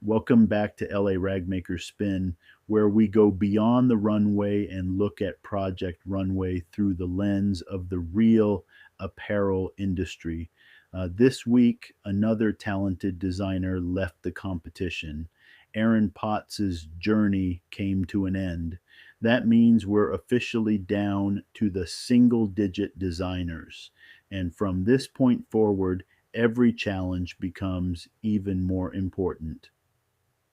Welcome back to LA Ragmaker Spin, where we go beyond the runway and look at Project Runway through the lens of the real apparel industry. This week, another talented designer left the competition. Aaron Potts's journey came to an end. That means we're officially down to the single digit designers. And from this point forward, every challenge becomes even more important.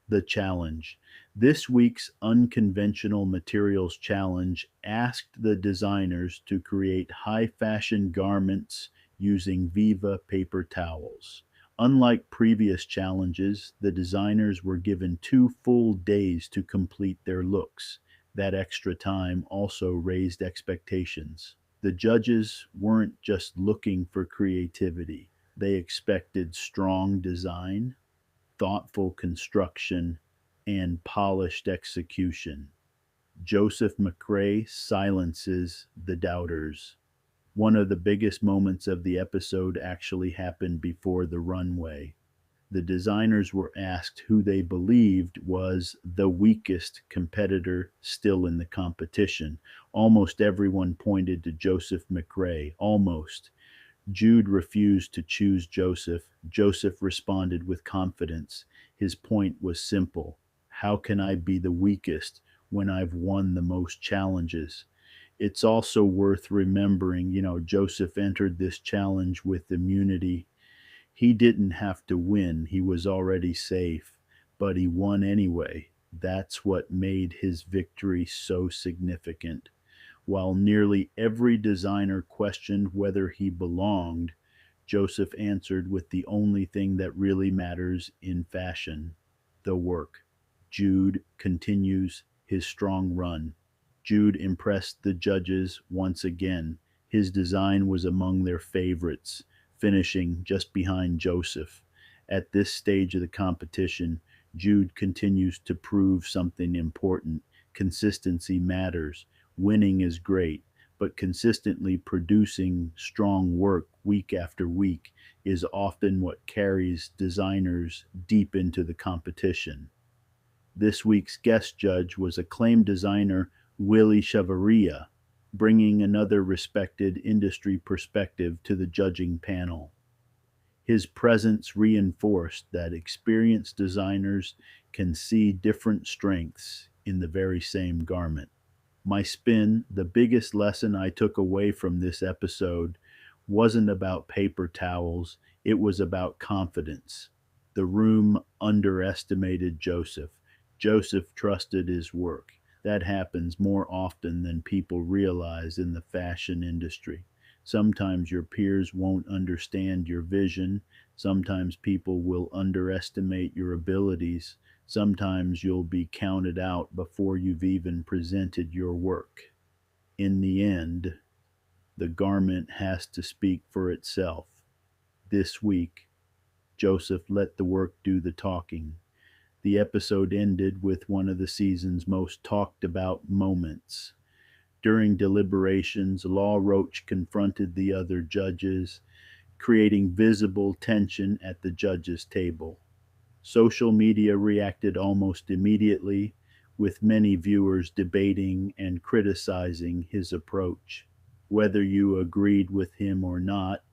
The challenge. This week's Unconventional Materials Challenge asked the designers to create high fashion garments using Viva paper towels. Unlike previous challenges, the designers were given 2 full days to complete their looks. That extra time also raised expectations. The judges weren't just looking for creativity, they expected strong design, thoughtful construction, and polished execution. Joseph McRae silences the doubters. One of the biggest moments of the episode actually happened before the runway. The designers were asked who they believed was the weakest competitor still in the competition. Almost everyone pointed to Joseph McRae. Almost. Jude refused to choose Joseph. Joseph responded with confidence. His point was simple: how can I be the weakest when I've won the most challenges? It's also worth remembering, Joseph entered this challenge with immunity. He didn't have to win, he was already safe, but he won anyway. That's what made his victory so significant. While nearly every designer questioned whether he belonged, Joseph answered with the only thing that really matters in fashion: the work. Jude continues his strong run. Jude impressed the judges once again. His design was among their favorites, finishing just behind Joseph. At this stage of the competition, Jude continues to prove something important. Consistency matters. Winning is great, but consistently producing strong work week after week is often what carries designers deep into the competition. This week's guest judge was acclaimed designer Willie Chavaria, bringing another respected industry perspective to the judging panel. His presence reinforced that experienced designers can see different strengths in the very same garment. My spin, the biggest lesson I took away from this episode wasn't about paper towels, it was about confidence. The room underestimated Joseph. Joseph trusted his work. That happens more often than people realize in the fashion industry. Sometimes your peers won't understand your vision. Sometimes people will underestimate your abilities. Sometimes you'll be counted out before you've even presented your work. In the end, the garment has to speak for itself. This week, Joseph let the work do the talking. The episode ended with one of the season's most talked about moments. During deliberations, Law Roach confronted the other judges, creating visible tension at the judges' table. Social media reacted almost immediately, with many viewers debating and criticizing his approach. Whether you agreed with him or not,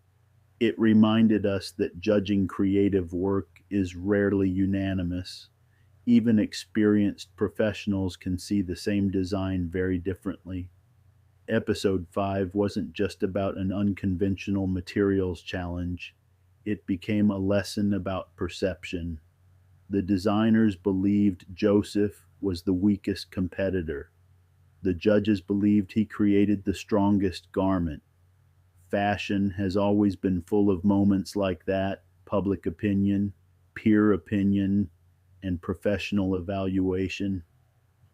it reminded us that judging creative work is rarely unanimous. Even experienced professionals can see the same design very differently. Episode 5 wasn't just about an unconventional materials challenge, it became a lesson about perception. The designers believed Joseph was the weakest competitor. The judges believed he created the strongest garment. Fashion has always been full of moments like that: public opinion, peer opinion, and professional evaluation.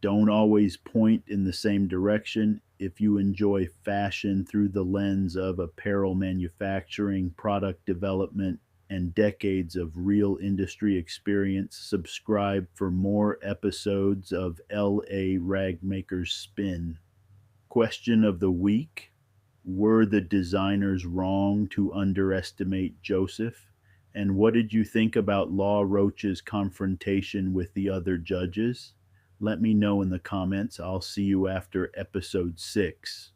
Don't always point in the same direction. If you enjoy fashion through the lens of apparel manufacturing, product development, and decades of real industry experience, subscribe for more episodes of LA Ragmaker's Spin. Question of the week: were the designers wrong to underestimate Joseph? And what did you think about Law Roach's confrontation with the other judges? Let me know in the comments. I'll see you after episode 6.